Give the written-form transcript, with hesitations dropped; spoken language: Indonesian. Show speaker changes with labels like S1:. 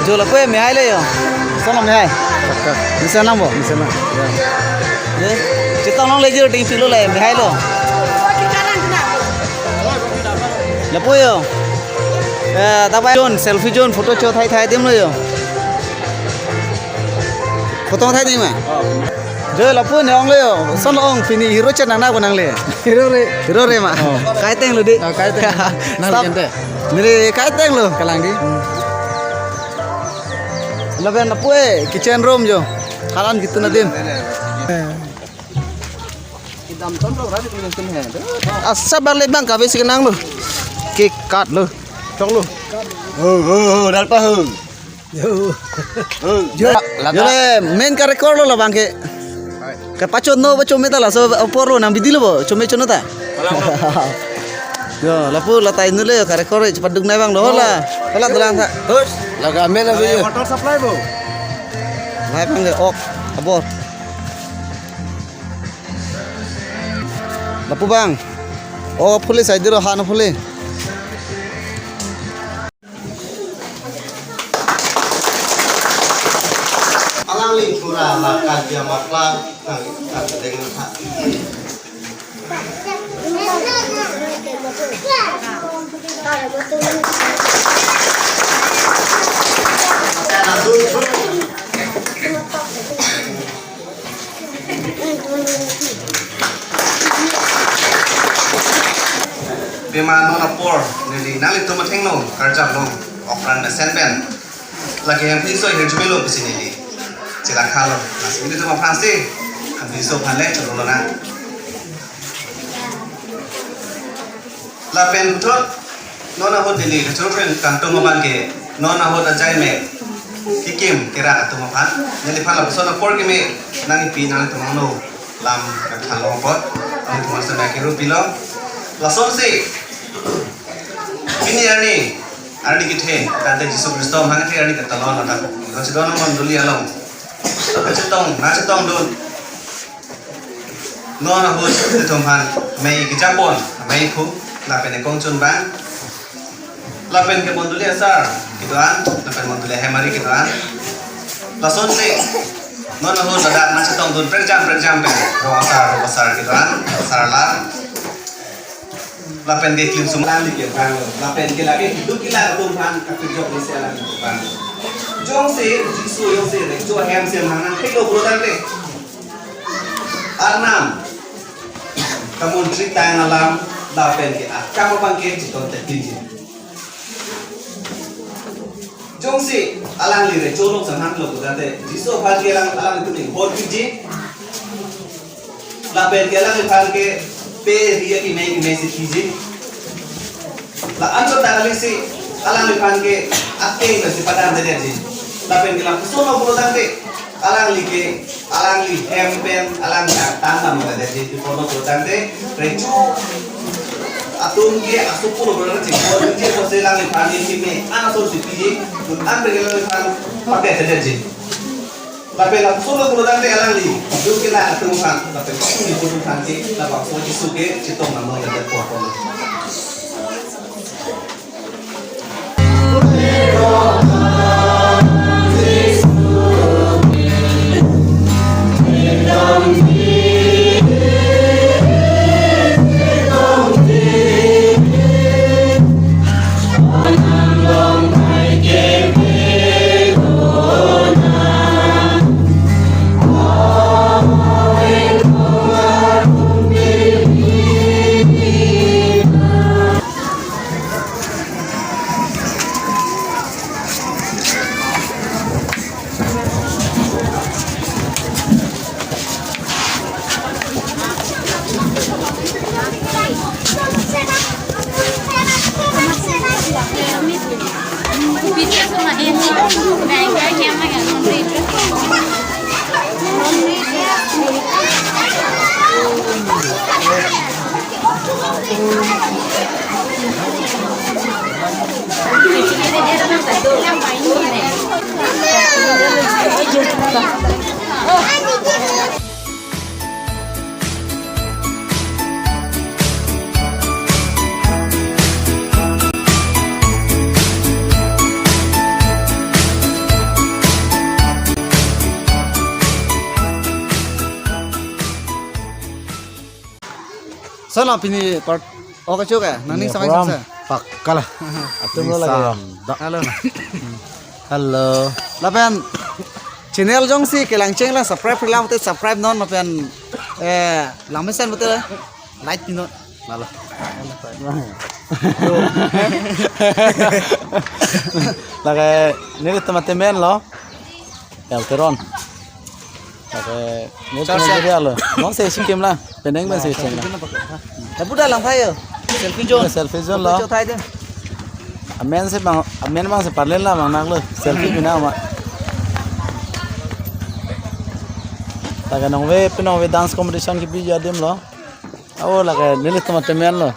S1: जो लपे मिहाई ले यो सोना Mihai bisa nambah bisa na ya kita nong lejo ting pilo le mihai lo lapo yo tabai jon selfie jon photo cho thai thai dem lo yo photo thai dem ma jo lapo ne ong le yo son ong fini hero chen nang na ko nang le hero re ma kai teng lo di kai teng nang gente mere kai teng lo kalang di Laben apa kitchen room jo halan gitu nadim idam ton lo rabi kun he asa balik bang kabe sikenang lo kik kat lo chok lo dal pa hu jo le main ka record lo bang ke pachot no bacho metala so por lo nang bidilo bo chome chono ta yo lapu latai nule ka record cepat dug nai bang lo la hola dalang ta laga mel lagi water supply bo lai bang ok abor lapu bang oh phule side ro han phule
S2: alang pura makan dia maklang tak dengan hak Bima nona por nili nali to matheng no karjam no okran na senben lagi yang piso hirjumelo bisini cila khalo nas ini to ma fransi kan piso phale cholo na la pen thot nona ho dili cholo pen kantong man ke nona ho da jai me kikim kira to ma phan nili phala sona por ke me nang pi nang to no lam ka khalo pot ang to ma sa ke ru pilo la son se ini arni kithe tante Jisu Kristo mangati arni katalon ada kacidon mon duli along nachetong don nona ho de thomhan mai kijapon mai khu la pen kongchun bang la pen ke mon duli asar kituan la pen mon duli hemari kituan la son se nona ho dadak nachetong don perjam pen ro asar kituan asar la lapen ke klim sumlan dikit bang lapen ke lagi hidup kila tum han kakek jok ni sela ni bang jong se Jisu yong se re jo hem se mangan thelo brodan te arnam kamun cerita yang alam lapen ke akam bang ke jiton te tinji jong se alang li re jo lok samhan lo brodan te Jisu phal ke alang itu ni hot kiji lapen ke alang phal ke पे रिया की नई मैसेज कीजिए ला अंचो ताली से alang lipan ke aking kasi padang dari aja lapen ke lampu sono bulan ke alang li hempen alang tanam dari aja di foto bulan ke recu atung ke asupu lo berarti kalau dia kose lang le pani kimi ana so sipi kun amre ke le pan pakai terjadi tapi la solo kulo dante alang li yo ke la atung pan tapi kau ni kulo pan ke la bak so suke citong namo ya der po
S3: Pizza sama ini, mangga yang mana non
S1: Salam pini part oke juga nani sampai selesai.
S4: Pakkalah. Atum lo lagi.
S1: Halo. Halo. Lapan channel jong si kelangceng lah subscribe lang betul subscribe non lapan lamesan betul like pino. Lalu.
S4: Lagi ni teman-teman lo. Ya teron. Lagi ni teman dia lo. Non se sikim lah. Peneng ben se sikim lah.
S1: Tapi dah lang tayo. Selfie zone.
S4: Selfie zone lo.
S1: Tayo deh.
S4: Amen bang se parlen lah bang nak lo. Selfie bina mak. Lagi nong we dance competition ki bija dem lo. Awo lagi ni teman-teman lo.